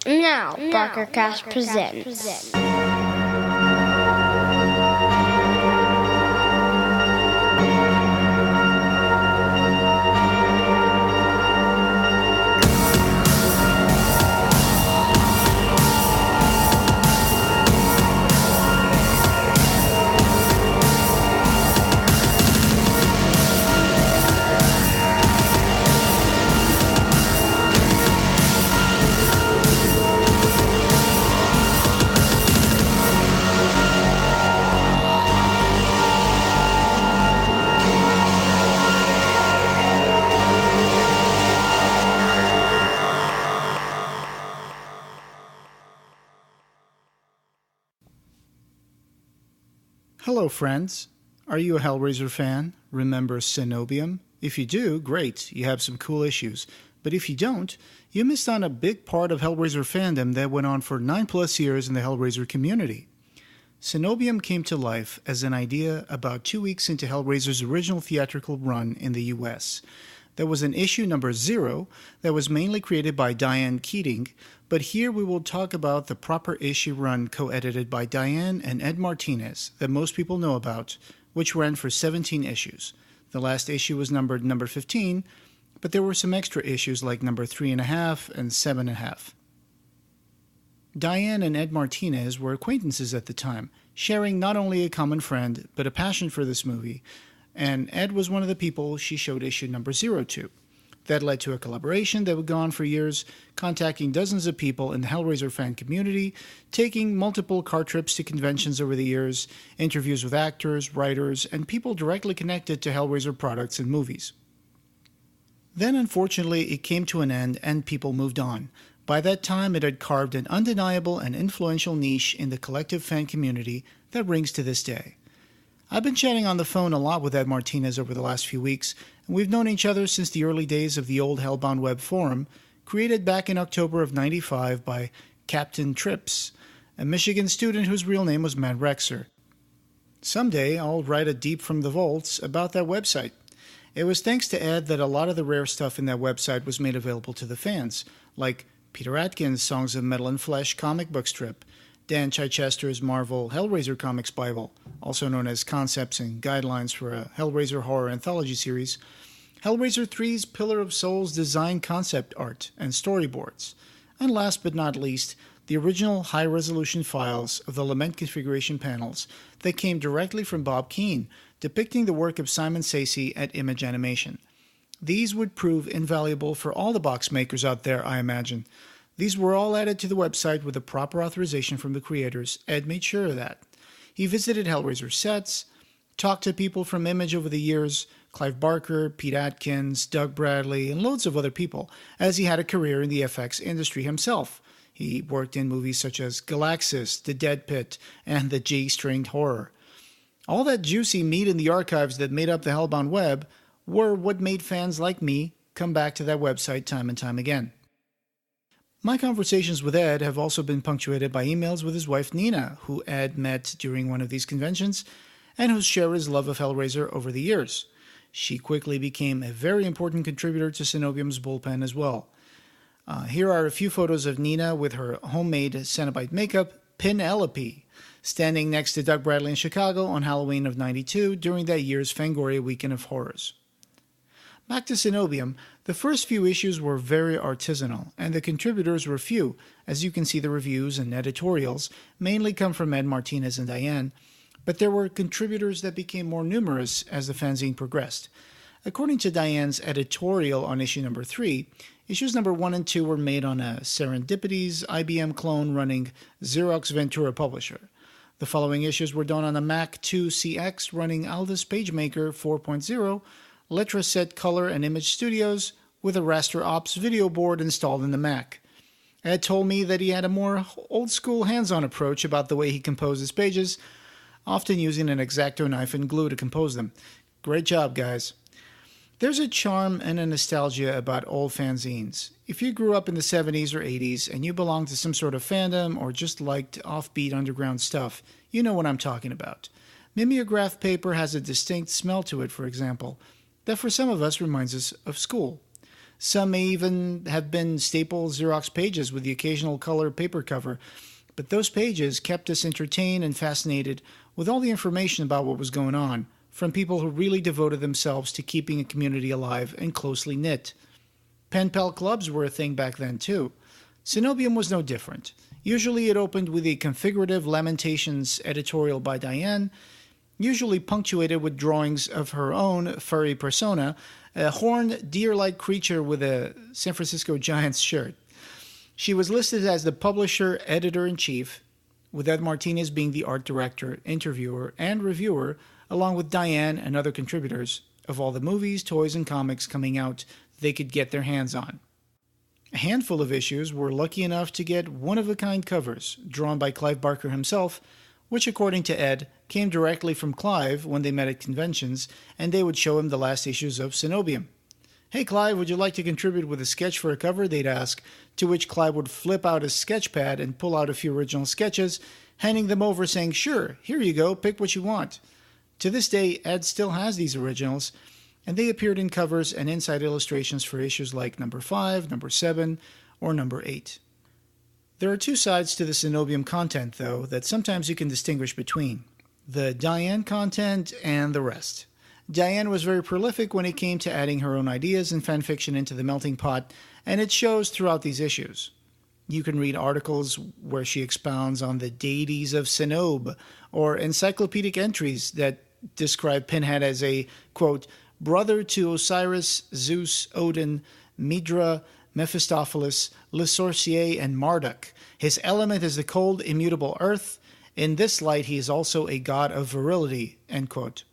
Now, BarkerCast presents. Hello, friends. Are you a Hellraiser fan? Remember Coenobium? If you do, great, you have some cool issues. But if you don't, you missed on a big part of Hellraiser fandom that went on for 9+ years in the Hellraiser community. Coenobium came to life as an idea about 2 weeks into Hellraiser's original theatrical run in the US. There was an issue number 0 that was mainly created by Diane Keating, but here we will talk about the proper issue run co-edited by Diane and Ed Martinez that most people know about, which ran for 17 issues. The last issue was numbered number 15, but there were some extra issues like number 3.5 and 7.5. Diane and Ed Martinez were acquaintances at the time, sharing not only a common friend, but a passion for this movie, and Ed was one of the people she showed issue number 0 to. That led to a collaboration that would go on for years, contacting dozens of people in the Hellraiser fan community, taking multiple car trips to conventions over the years, interviews with actors, writers, and people directly connected to Hellraiser products and movies. Then, unfortunately, it came to an end and people moved on. By that time, it had carved an undeniable and influential niche in the collective fan community that rings to this day. I've been chatting on the phone a lot with Ed Martinez over the last few weeks, and we've known each other since the early days of the old Hellbound Web forum, created back in October of '95 by Captain Trips, a Michigan student whose real name was Matt Rexer. Someday, I'll write a Deep from the Vaults about that website. It was thanks to Ed that a lot of the rare stuff in that website was made available to the fans, like Peter Atkins' Songs of Metal and Flesh comic book strip, Dan Chichester's Marvel Hellraiser Comics Bible, also known as Concepts and Guidelines for a Hellraiser Horror Anthology Series, Hellraiser 3's Pillar of Souls design concept art and storyboards, and last but not least, the original high-resolution files of the Lament configuration panels that came directly from Bob Keane, depicting the work of Simon Sacy at Image Animation. These would prove invaluable for all the box makers out there, I imagine. These were all added to the website with the proper authorization from the creators. Ed made sure of that. He visited Hellraiser sets, talked to people from Image over the years, Clive Barker, Pete Atkins, Doug Bradley, and loads of other people, as he had a career in the FX industry himself. He worked in movies such as Galaxis, The Dead Pit, and The G-Stringed Horror. All that juicy meat in the archives that made up the Hellbound Web were what made fans like me come back to that website time and time again. My conversations with Ed have also been punctuated by emails with his wife Nina, who Ed met during one of these conventions, and who shared his love of Hellraiser over the years. She quickly became a very important contributor to Coenobium's bullpen as well. Here are a few photos of Nina with her homemade Cenobite makeup, Penelope, standing next to Doug Bradley in Chicago on Halloween of '92 during that year's Fangoria Weekend of Horrors. Back to Coenobium, the first few issues were very artisanal, and the contributors were few. As you can see, the reviews and editorials mainly come from Ed Martinez and Diane, but there were contributors that became more numerous as the fanzine progressed. According to Diane's editorial on issue number 3, issues number 1 and 2 were made on a Serendipity's IBM clone running Xerox Ventura Publisher. The following issues were done on a Mac 2 CX running Aldus PageMaker 4.0, Letraset Color and Image Studios with a Raster Ops video board installed in the Mac. Ed told me that he had a more old-school hands-on approach about the way he composed his pages, often using an X-Acto knife and glue to compose them. Great job, guys. There's a charm and a nostalgia about old fanzines. If you grew up in the 70s or 80s and you belonged to some sort of fandom or just liked offbeat underground stuff, you know what I'm talking about. Mimeograph paper has a distinct smell to it, for example, that for some of us reminds us of school. Some may even have been staple Xerox pages with the occasional color paper cover, but those pages kept us entertained and fascinated with all the information about what was going on, from people who really devoted themselves to keeping a community alive and closely knit. Pen pal clubs were a thing back then too. Coenobium was no different. Usually it opened with a configurative Lamentations editorial by Diane, usually punctuated with drawings of her own furry persona, a horned, deer-like creature with a San Francisco Giants shirt. She was listed as the publisher, editor-in-chief, with Ed Martinez being the art director, interviewer, and reviewer, along with Diane and other contributors of all the movies, toys, and comics coming out they could get their hands on. A handful of issues were lucky enough to get one-of-a-kind covers, drawn by Clive Barker himself, which, according to Ed, came directly from Clive when they met at conventions, and they would show him the last issues of Coenobium. "Hey Clive, would you like to contribute with a sketch for a cover?" they'd ask, to which Clive would flip out his sketch pad and pull out a few original sketches, handing them over saying, "Sure, here you go, pick what you want." To this day, Ed still has these originals, and they appeared in covers and inside illustrations for issues like number 5, number 7, or number 8. There are two sides to the Coenobium content, though, that sometimes you can distinguish between: the Diane content and the rest. Diane was very prolific when it came to adding her own ideas and fanfiction into the melting pot, and it shows throughout these issues. You can read articles where she expounds on the deities of Coenob, or encyclopedic entries that describe Pinhead as a, quote, brother to Osiris, Zeus, Odin, Midra, Mephistopheles, Le Sorcier, and Marduk. His element is the cold, immutable earth. In this light, he is also a god of virility, end quote.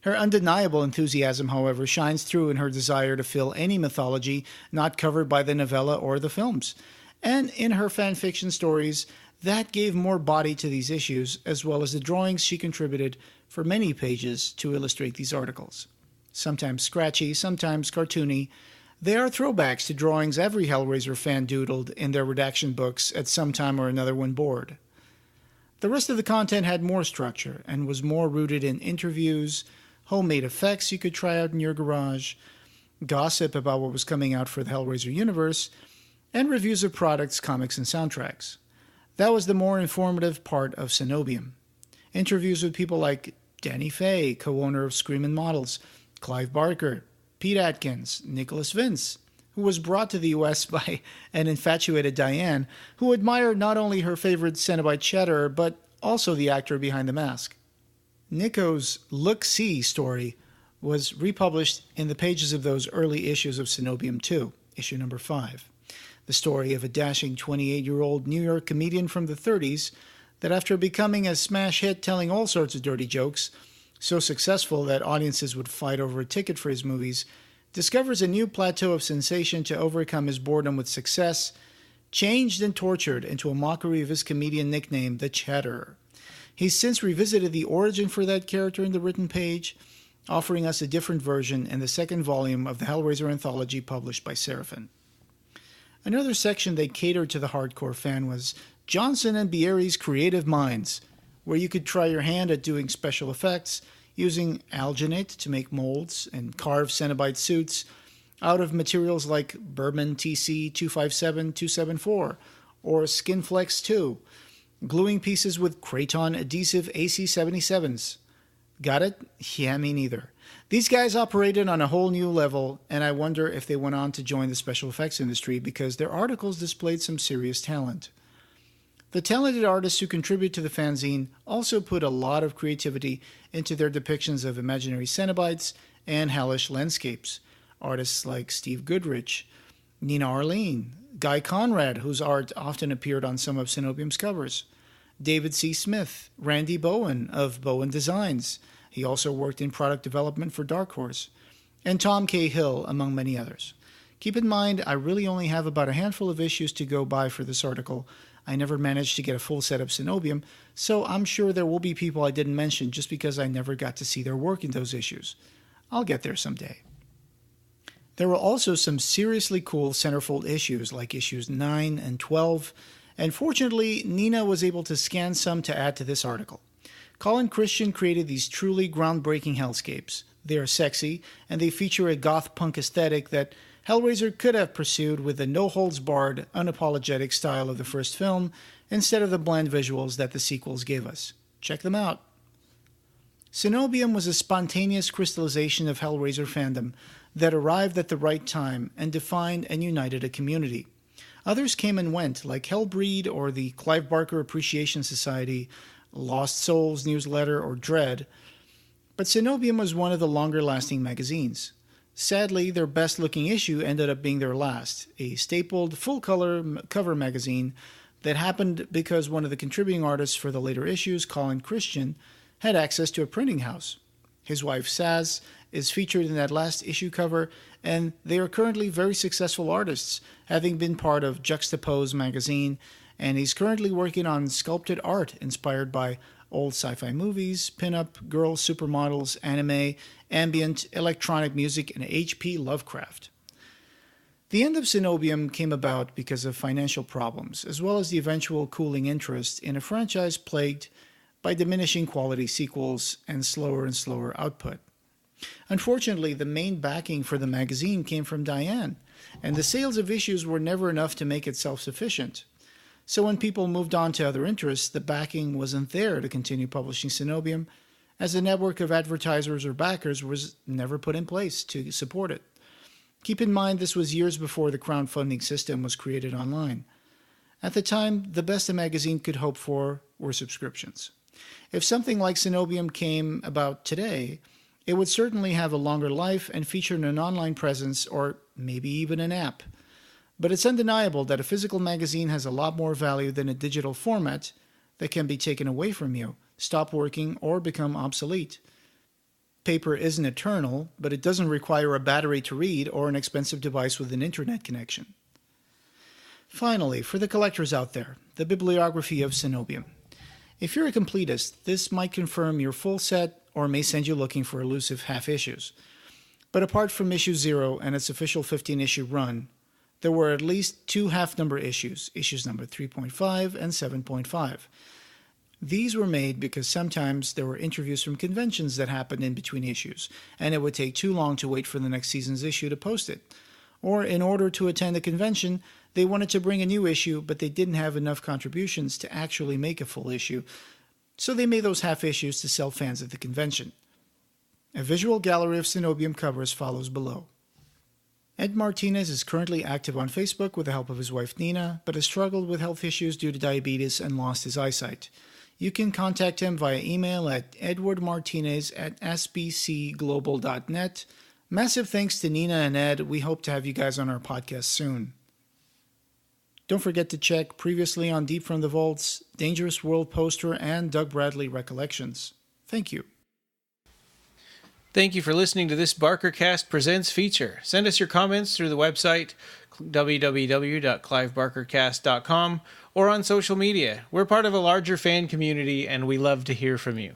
Her undeniable enthusiasm, however, shines through in her desire to fill any mythology not covered by the novella or the films. And in her fanfiction stories, that gave more body to these issues, as well as the drawings she contributed for many pages to illustrate these articles. Sometimes scratchy, sometimes cartoony, they are throwbacks to drawings every Hellraiser fan doodled in their redaction books at some time or another when bored. The rest of the content had more structure and was more rooted in interviews, homemade effects you could try out in your garage, gossip about what was coming out for the Hellraiser universe, and reviews of products, comics, and soundtracks. That was the more informative part of Coenobium. Interviews with people like Danny Fay, co-owner of Screamin' Models, Clive Barker, Pete Atkins, Nicholas Vince, who was brought to the U.S. by an infatuated Diane, who admired not only her favorite Cenobite Chatterer, but also the actor behind the mask. Nico's Look-See story was republished in the pages of those early issues of Coenobium 2, issue number 5. The story of a dashing 28-year-old New York comedian from the 30s that, after becoming a smash hit telling all sorts of dirty jokes, so successful that audiences would fight over a ticket for his movies, discovers a new plateau of sensation to overcome his boredom with success, changed and tortured into a mockery of his comedian nickname, the Chatterer. He's since revisited the origin for that character in the written page, offering us a different version in the second volume of the Hellraiser anthology published by Seraphin. Another section that catered to the hardcore fan was Johnson and Bieri's Creative Minds, where you could try your hand at doing special effects, using alginate to make molds and carve Cenobite suits out of materials like Berman TC 257-274 or Skinflex 2, gluing pieces with Kraton adhesive AC77s. Got it? Yeah, me neither. These guys operated on a whole new level, and I wonder if they went on to join the special effects industry because their articles displayed some serious talent. The talented artists who contribute to the fanzine also put a lot of creativity into their depictions of imaginary Cenobites and hellish landscapes. Artists like Steve Goodrich, Nina Arlene, Guy Conrad, whose art often appeared on some of Coenobium's covers, David C. Smith, Randy Bowen of Bowen Designs. He also worked in product development for Dark Horse, and Tom K. Hill, among many others. Keep in mind, I really only have about a handful of issues to go by for this article. I never managed to get a full set of Coenobium, so I'm sure there will be people I didn't mention just because I never got to see their work in those issues. I'll get there someday. There were also some seriously cool centerfold issues like issues 9 and 12, and fortunately, Nina was able to scan some to add to this article. Colin Christian created these truly groundbreaking hellscapes. They are sexy, and they feature a goth punk aesthetic that Hellraiser could have pursued with the no-holds-barred, unapologetic style of the first film instead of the bland visuals that the sequels gave us. Check them out. Coenobium was a spontaneous crystallization of Hellraiser fandom that arrived at the right time and defined and united a community. Others came and went, like Hellbreed or the Clive Barker Appreciation Society, Lost Souls newsletter, or Dread, but Coenobium was one of the longer-lasting magazines. Sadly, their best-looking issue ended up being their last, a stapled, full-color cover magazine that happened because one of the contributing artists for the later issues, Colin Christian, had access to a printing house. His wife, Saz, is featured in that last issue cover, and they are currently very successful artists, having been part of Juxtapose magazine, and he's currently working on sculpted art inspired by old sci-fi movies, pin-up, girl supermodels, anime, ambient, electronic music, and H.P. Lovecraft. The end of Coenobium came about because of financial problems, as well as the eventual cooling interest in a franchise plagued by diminishing quality sequels and slower output. Unfortunately, the main backing for the magazine came from Diane, and the sales of issues were never enough to make it self-sufficient. So when people moved on to other interests, the backing wasn't there to continue publishing Coenobium, as a network of advertisers or backers was never put in place to support it. Keep in mind this was years before the crowdfunding system was created online. At the time, the best a magazine could hope for were subscriptions. If something like Coenobium came about today, it would certainly have a longer life and feature an online presence or maybe even an app. But it's undeniable that a physical magazine has a lot more value than a digital format that can be taken away from you, stop working, or become obsolete. Paper isn't eternal, but it doesn't require a battery to read or an expensive device with an internet connection. Finally, for the collectors out there, the bibliography of Coenobium. If you're a completist, this might confirm your full set or may send you looking for elusive half issues. But apart from issue 0 and its official 15-issue run, there were at least 2 half-number issues, issues number 3.5 and 7.5. These were made because sometimes there were interviews from conventions that happened in between issues, and it would take too long to wait for the next season's issue to post it. Or in order to attend a convention, they wanted to bring a new issue, but they didn't have enough contributions to actually make a full issue, so they made those half issues to sell fans at the convention. A visual gallery of Coenobium covers follows below. Ed Martinez is currently active on Facebook with the help of his wife Nina, but has struggled with health issues due to diabetes and lost his eyesight. You can contact him via email at edwardmartinez@sbcglobal.net. Massive thanks to Nina and Ed. We hope to have you guys on our podcast soon. Don't forget to check previously on Deep from the Vaults, Dangerous World poster, and Doug Bradley recollections. Thank you. Thank you for listening to this BarkerCast Presents feature. Send us your comments through the website www.clivebarkercast.com or on social media. We're part of a larger fan community and we love to hear from you.